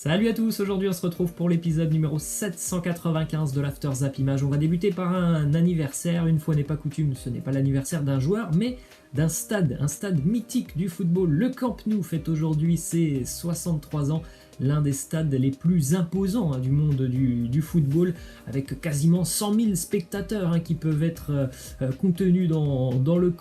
Salut à tous, aujourd'hui on se retrouve pour l'épisode numéro 795 de l'After Zap Image. On va débuter par un anniversaire, une fois n'est pas coutume, ce n'est pas l'anniversaire d'un joueur, mais d'un stade, un stade mythique du football. Le Camp Nou fête aujourd'hui ses 63 ans, l'un des stades les plus imposants du monde du football, avec quasiment 100 000 spectateurs qui peuvent être contenus dans le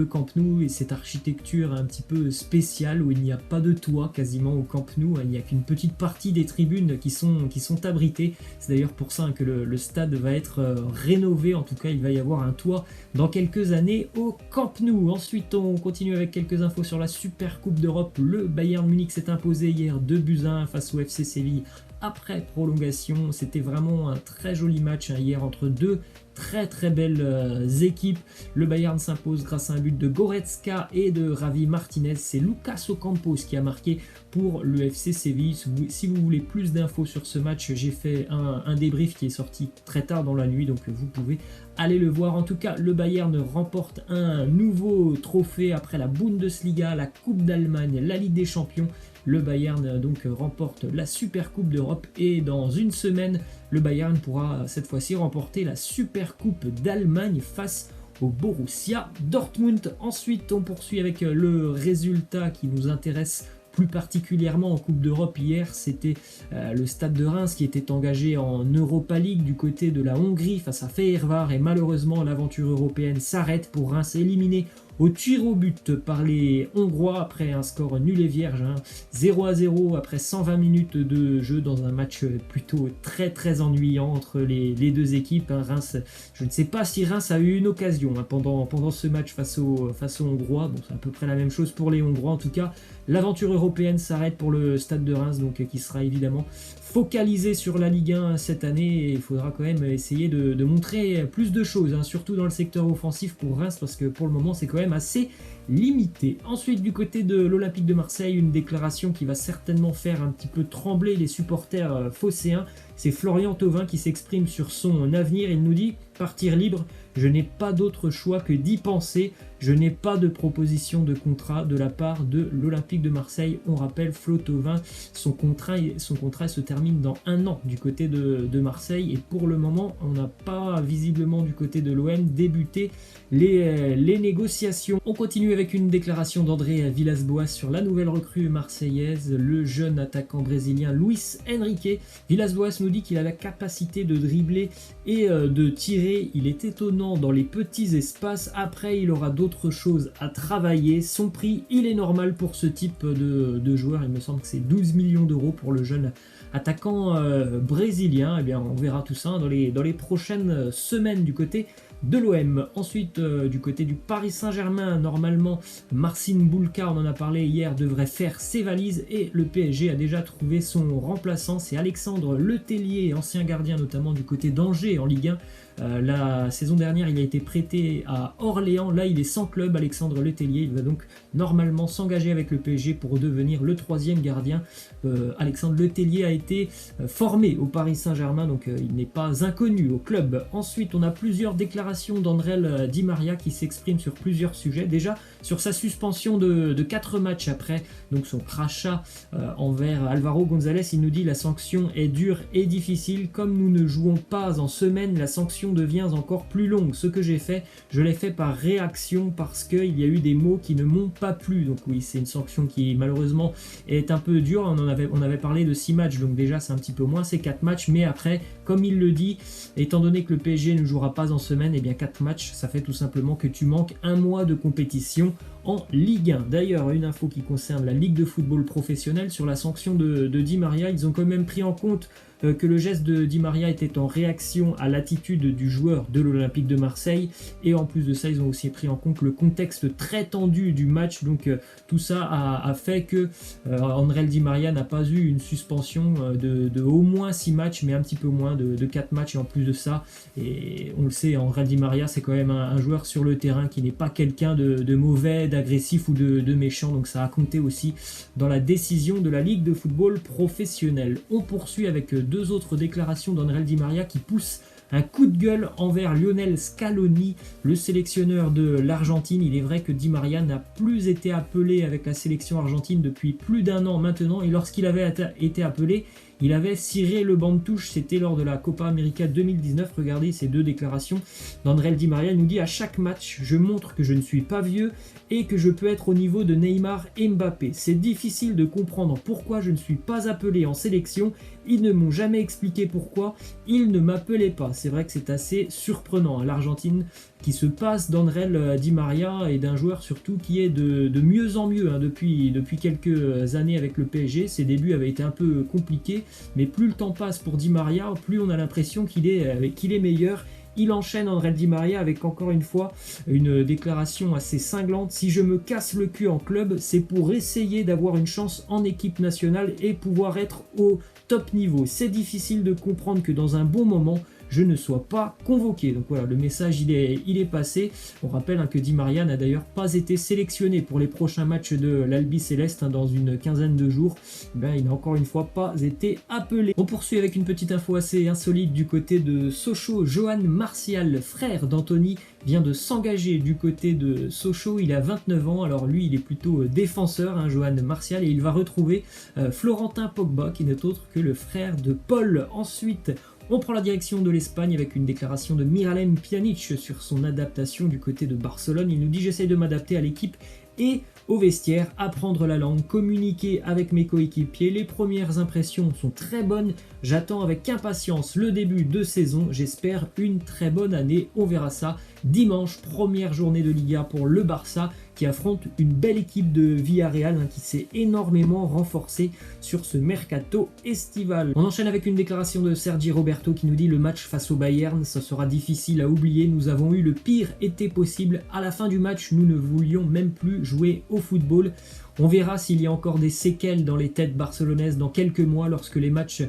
Camp Nou, et cette architecture un petit peu spéciale où il n'y a pas de toit quasiment au Camp Nou, il n'y a qu'une petite partie des tribunes qui sont abritées. C'est d'ailleurs pour ça que le stade va être rénové, en tout cas il va y avoir un toit dans quelques années au Camp Nou. Ensuite on continue avec quelques infos sur la Super Coupe d'Europe. Le Bayern Munich s'est imposé hier 2-1 face au FC Séville après prolongation. C'était vraiment un très joli match hier entre deux très belles équipes. Le Bayern s'impose grâce à un but de Goretzka et de Javi Martinez. C'est Lucas Ocampos qui a marqué pour le FC Séville. Si vous voulez plus d'infos sur ce match, j'ai fait un débrief qui est sorti très tard dans la nuit, donc vous pouvez aller le voir. En tout cas, le Bayern remporte un nouveau trophée après la Bundesliga, la Coupe d'Allemagne, la Ligue des Champions. Le Bayern donc remporte la Super Coupe d'Europe, et dans une semaine, le Bayern pourra cette fois-ci remporter la Super Coupe d'Allemagne face au Borussia Dortmund. Ensuite, on poursuit avec le résultat qui nous intéresse plus particulièrement en Coupe d'Europe. Hier, c'était le Stade de Reims qui était engagé en Europa League du côté de la Hongrie face à Fehérvár, et malheureusement l'aventure européenne s'arrête pour Reims, éliminé au tir au but par les Hongrois après un score nul et vierge, 0-0 après 120 minutes de jeu dans un match plutôt très ennuyant entre les deux équipes. Reims, je ne sais pas si Reims a eu une occasion pendant ce match face aux Hongrois. Bon, c'est à peu près la même chose pour les Hongrois. En tout cas, l'aventure européenne s'arrête pour le Stade de Reims, donc qui sera évidemment focalisé sur la Ligue 1 cette année, et il faudra quand même essayer de montrer plus de choses, surtout dans le secteur offensif pour Reims, parce que pour le moment c'est quand même assez limité. Ensuite, du côté de l'Olympique de Marseille, une déclaration qui va certainement faire un petit peu trembler les supporters phocéens. C'est Florian Thauvin qui s'exprime sur son avenir. Il nous dit: partir libre, je n'ai pas d'autre choix que d'y penser. Je n'ai pas de proposition de contrat de la part de l'Olympique de Marseille. On rappelle, Flo Thauvin, son contrat se termine dans 1 an du côté de Marseille, et pour le moment, on n'a pas visiblement du côté de l'OM débuté les négociations. On continue avec une déclaration d'André Villas-Boas sur la nouvelle recrue marseillaise, le jeune attaquant brésilien Luis Enrique. Villas-Boas nous dit qu'il a la capacité de dribbler et de tirer. Il est étonnant dans les petits espaces. Après, il aura d'autres choses à travailler. Son prix, il est normal pour ce type de joueur. Il me semble que c'est 12 millions d'euros pour le jeune attaquant brésilien. Eh bien, on verra tout ça dans les prochaines semaines du côté de l'OM. Ensuite, du côté du Paris Saint-Germain, normalement, Marcin Bulka, on en a parlé hier, devrait faire ses valises, et le PSG a déjà trouvé son remplaçant. C'est Alexandre Letellier, ancien gardien notamment du côté d'Angers en Ligue 1. La saison dernière, il a été prêté à Orléans. Là, il est sans club, Alexandre Letellier. Il va donc normalement s'engager avec le PSG pour devenir le 3e gardien. Alexandre Letellier a été formé au Paris Saint-Germain, donc il n'est pas inconnu au club. Ensuite, on a plusieurs déclarations d'André Di Maria qui s'exprime sur plusieurs sujets. Déjà, sur sa suspension de 4 matchs après donc son crachat envers Alvaro González, il nous dit: la sanction est dure et difficile. Comme nous ne jouons pas en semaine, la sanction devient encore plus longue. Ce que j'ai fait, je l'ai fait par réaction parce qu'il y a eu des mots qui ne m'ont pas plu. Donc oui, c'est une sanction qui malheureusement est un peu dure. On avait parlé de 6 matchs, donc déjà c'est un petit peu moins, c'est 4 matchs. Mais après, comme il le dit, étant donné que le PSG ne jouera pas en semaine, et bien 4 matchs, ça fait tout simplement que tu manques 1 mois de compétition en Ligue 1. D'ailleurs, une info qui concerne la Ligue de football professionnelle sur la sanction de Di Maria. Ils ont quand même pris en compte que le geste de Di Maria était en réaction à l'attitude du joueur de l'Olympique de Marseille, et en plus de ça, ils ont aussi pris en compte le contexte très tendu du match. Donc tout ça a fait que André Di Maria n'a pas eu une suspension de au moins 6 matchs, mais un petit peu moins de 4 matchs. Et en plus de ça, et on le sait, André Di Maria, c'est quand même un joueur sur le terrain qui n'est pas quelqu'un de mauvais, d'agressif ou de méchant, donc ça a compté aussi dans la décision de la Ligue de football professionnelle. On poursuit avec 2 autres déclarations d'André Di Maria qui poussent un coup de gueule envers Lionel Scaloni, le sélectionneur de l'Argentine. Il est vrai que Di Maria n'a plus été appelé avec la sélection argentine depuis plus d'1 an maintenant, et lorsqu'il avait été appelé, il avait ciré le banc de touche, c'était lors de la Copa América 2019. Regardez ces deux déclarations d'André Di Maria. Il nous dit: à chaque match, je montre que je ne suis pas vieux et que je peux être au niveau de Neymar et Mbappé. C'est difficile de comprendre pourquoi je ne suis pas appelé en sélection. Ils ne m'ont jamais expliqué pourquoi ils ne m'appelaient pas. C'est vrai que c'est assez surprenant, hein, l'Argentine qui se passe d'André Di Maria et d'un joueur surtout qui est de mieux en mieux, hein, depuis quelques années avec le PSG. Ses débuts avaient été un peu compliqués, mais plus le temps passe pour Di Maria, plus on a l'impression qu'il est meilleur. Il enchaîne, André Di Maria, avec encore une fois une déclaration assez cinglante: si je me casse le cul en club, c'est pour essayer d'avoir une chance en équipe nationale et pouvoir être au top niveau. C'est difficile de comprendre que dans un bon moment, je ne sois pas convoqué. Donc voilà, le message il est passé. On rappelle, hein, que Di Maria n'a d'ailleurs pas été sélectionné pour les prochains matchs de l'Albi Céleste, hein, dans une quinzaine de jours. Il n'a encore une fois pas été appelé. On poursuit avec une petite info assez insolite du côté de Sochaux. Johan Martial, frère d'Anthony, vient de s'engager du côté de Sochaux. Il a 29 ans, alors lui il est plutôt défenseur, hein, Johan Martial, et il va retrouver Florentin Pogba, qui n'est autre que le frère de Paul. Ensuite, on prend la direction de l'Espagne avec une déclaration de Miralem Pjanic sur son adaptation du côté de Barcelone. Il nous dit: j'essaie de m'adapter à l'équipe et au vestiaire, apprendre la langue, communiquer avec mes coéquipiers. Les premières impressions sont très bonnes. J'attends avec impatience le début de saison. J'espère une très bonne année. On verra ça dimanche, première journée de Liga pour le Barça, qui affronte une belle équipe de Villarreal, hein, qui s'est énormément renforcée sur ce mercato estival. On enchaîne avec une déclaration de Sergi Roberto qui nous dit: le match face au Bayern, ça sera difficile à oublier. Nous avons eu le pire été possible. À la fin du match, nous ne voulions même plus jouer au football. On verra s'il y a encore des séquelles dans les têtes barcelonaises dans quelques mois, lorsque les matchs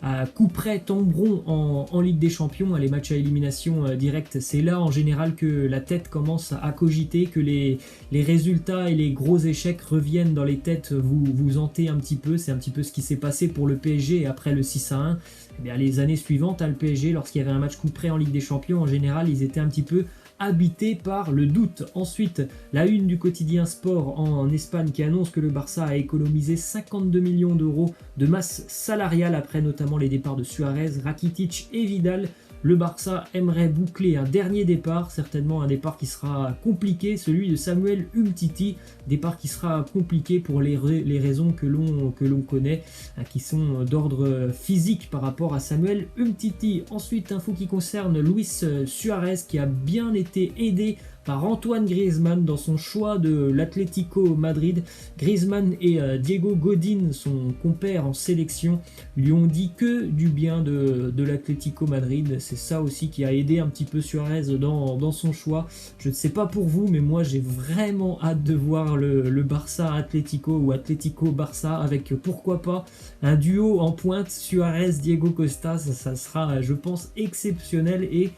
à coup près tomberont en Ligue des Champions. Les matchs à élimination directe, c'est là en général que la tête commence à cogiter, que les résultats et les gros échecs reviennent dans les têtes, vous hantez un petit peu. C'est un petit peu ce qui s'est passé pour le PSG après le 6-1. Eh bien, les années suivantes, le PSG, lorsqu'il y avait un match coup près en Ligue des Champions, en général, ils étaient un petit peu habité par le doute. Ensuite, la une du quotidien Sport en Espagne qui annonce que le Barça a économisé 52 millions d'euros de masse salariale après notamment les départs de Suarez, Rakitic et Vidal. Le Barça aimerait boucler un dernier départ, certainement un départ qui sera compliqué, celui de Samuel Umtiti, départ qui sera compliqué pour les raisons que l'on connaît, qui sont d'ordre physique par rapport à Samuel Umtiti. Ensuite, info qui concerne Luis Suarez, qui a bien été aidé par Antoine Griezmann dans son choix de l'Atlético Madrid. Griezmann et Diego Godin, son compère en sélection, lui ont dit que du bien de l'Atlético Madrid. C'est ça aussi qui a aidé un petit peu Suarez dans son choix. Je ne sais pas pour vous, mais moi j'ai vraiment hâte de voir le Barça Atlético ou Atlético Barça avec, pourquoi pas, un duo en pointe Suarez-Diego Costa. Ça sera, je pense, exceptionnel, et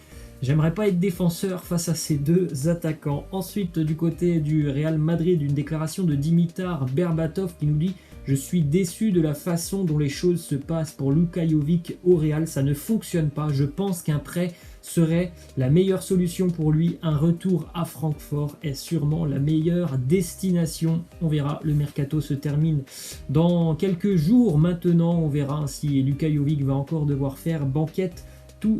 j'aimerais pas être défenseur face à ces deux attaquants. Ensuite, du côté du Real Madrid, une déclaration de Dimitar Berbatov qui nous dit: je suis déçu de la façon dont les choses se passent pour Luka Jovic au Real. Ça ne fonctionne pas. Je pense qu'un prêt serait la meilleure solution pour lui. Un retour à Francfort est sûrement la meilleure destination. On verra, le mercato se termine dans quelques jours maintenant. On verra si Luka Jovic va encore devoir faire banquette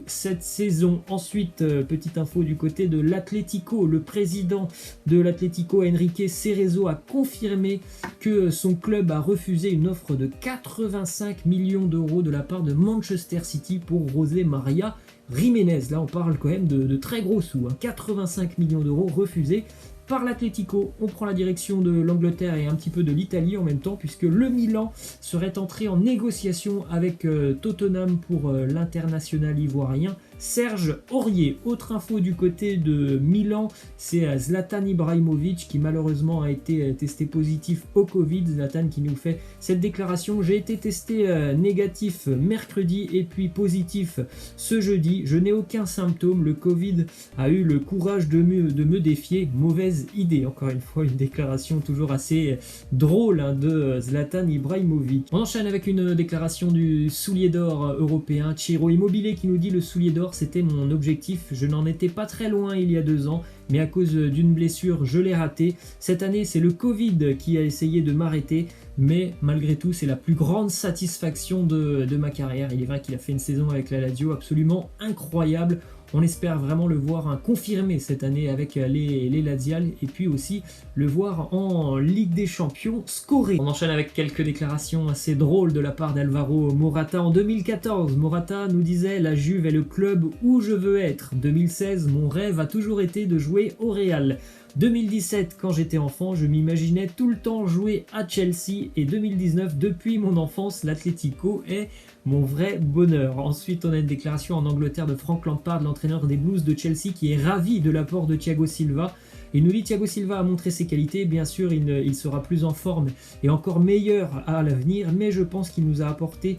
cette saison. Ensuite, petite info du côté de l'Atlético. Le président de l'Atlético, Enrique Cerezo, a confirmé que son club a refusé une offre de 85 millions d'euros de la part de Manchester City pour José María Giménez. Là, on parle quand même de très gros sous, hein. 85 millions d'euros refusés par l'Atlético. On prend la direction de l'Angleterre et un petit peu de l'Italie en même temps, puisque le Milan serait entré en négociation avec Tottenham pour l'international ivoirien Serge Aurier. Autre info du côté de Milan, c'est Zlatan Ibrahimovic qui malheureusement a été testé positif au Covid. Zlatan qui nous fait cette déclaration: j'ai été testé négatif mercredi et puis positif ce jeudi. Je n'ai aucun symptôme. Le Covid a eu le courage de me défier. Mauvaise idée. Encore une fois, une déclaration toujours assez drôle, hein, de Zlatan Ibrahimovic. On enchaîne avec une déclaration du soulier d'or européen, Ciro Immobile, qui nous dit: le soulier d'or d'Or, c'était mon objectif. Je n'en étais pas très loin il y a 2 ans, mais à cause d'une blessure, je l'ai raté. Cette année, c'est le Covid qui a essayé de m'arrêter, mais malgré tout, c'est la plus grande satisfaction de ma carrière. Il est vrai qu'il a fait une saison avec la Lazio absolument incroyable. On espère vraiment le voir confirmer cette année avec les Laziales et puis aussi le voir en Ligue des Champions scorer. On enchaîne avec quelques déclarations assez drôles de la part d'Alvaro Morata en 2014. Morata nous disait « La Juve est le club où je veux être ». 2016, mon rêve a toujours été de jouer au Real. 2017, quand j'étais enfant, je m'imaginais tout le temps jouer à Chelsea. Et 2019, depuis mon enfance, l'Atlético est mon vrai bonheur. Ensuite, on a une déclaration en Angleterre de Frank Lampard, l'entraîneur des Blues de Chelsea, qui est ravi de l'apport de Thiago Silva. Il nous dit Thiago Silva a montré ses qualités, bien sûr il sera plus en forme et encore meilleur à l'avenir, mais je pense qu'il nous a apporté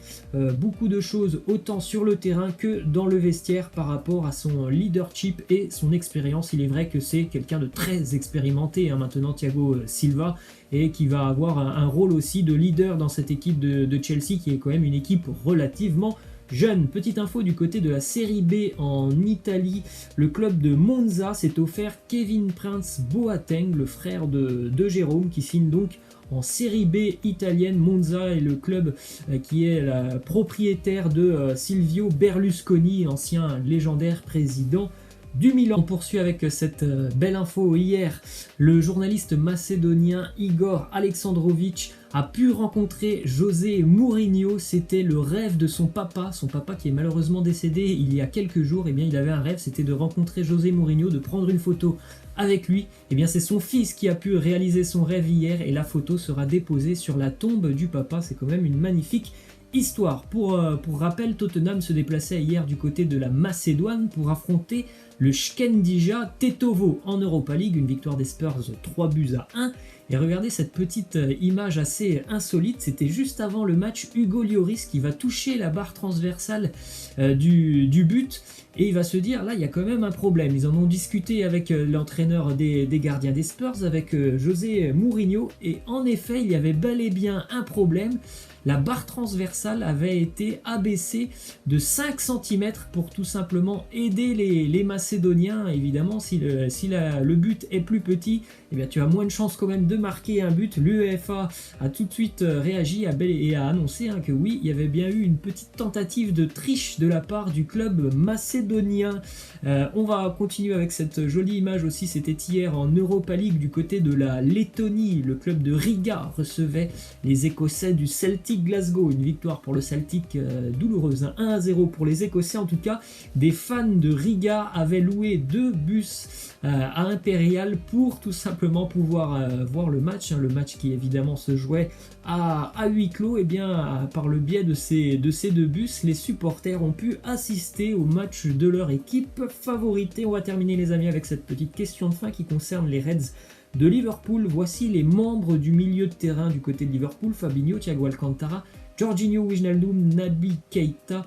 beaucoup de choses autant sur le terrain que dans le vestiaire par rapport à son leadership et son expérience. Il est vrai que c'est quelqu'un de très expérimenté maintenant Thiago Silva et qui va avoir un rôle aussi de leader dans cette équipe de Chelsea qui est quand même une équipe relativement jeune. Petite info du côté de la Série B en Italie, le club de Monza s'est offert Kevin Prince Boateng, le frère de Jérôme, qui signe donc en Série B italienne. Monza est le club qui est la propriétaire de Silvio Berlusconi, ancien légendaire président du Milan. On poursuit avec cette belle info. Hier, le journaliste macédonien Igor Aleksandrovic a pu rencontrer José Mourinho. C'était le rêve de son papa qui est malheureusement décédé il y a quelques jours. Et bien, il avait un rêve, c'était de rencontrer José Mourinho, de prendre une photo avec lui. Et bien, c'est son fils qui a pu réaliser son rêve hier et la photo sera déposée sur la tombe du papa. C'est quand même une magnifique histoire. Pour rappel, Tottenham se déplaçait hier du côté de la Macédoine pour affronter le Shkendija Tetovo en Europa League, une victoire des Spurs 3-1. Et regardez cette petite image assez insolite, c'était juste avant le match, Hugo Lloris qui va toucher la barre transversale du but et il va se dire là il y a quand même un problème. Ils en ont discuté avec l'entraîneur des gardiens des Spurs, avec José Mourinho, et en effet il y avait bel et bien un problème. La barre transversale avait été abaissée de 5 cm pour tout simplement aider les Macédoniens. Évidemment, si le but est plus petit, eh bien, tu as moins de chances quand même de marquer un but. L'UEFA a tout de suite réagi et a annoncé que oui, il y avait bien eu une petite tentative de triche de la part du club macédonien. On va continuer avec cette jolie image aussi. C'était hier en Europa League du côté de la Lettonie. Le club de Riga recevait les Écossais du Celtic Glasgow. Une victoire pour le Celtic douloureuse, 1-0 pour les Écossais. En tout cas, des fans de Riga avaient loué 2 bus à Impérial pour tout simplement pouvoir voir le match. Le match qui évidemment se jouait à huis clos. Et bien par le biais de ces 2 bus, les supporters ont pu assister au match de leur équipe favorite. Et on va terminer les amis avec cette petite question de fin qui concerne les Reds de Liverpool. Voici les membres du milieu de terrain du côté de Liverpool: Fabinho, Thiago Alcantara, Jorginho Wijnaldum, Naby Keita,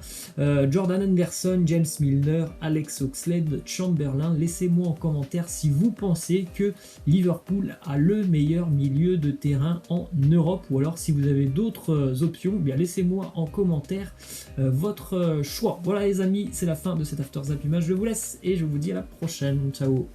Jordan Henderson, James Milner, Alex Oxlade-Chamberlain. Laissez-moi en commentaire si vous pensez que Liverpool a le meilleur milieu de terrain en Europe, ou alors si vous avez d'autres options, bien laissez-moi en commentaire votre choix. Voilà les amis, c'est la fin de cet After Zap Image. Je vous laisse et je vous dis à la prochaine. Ciao.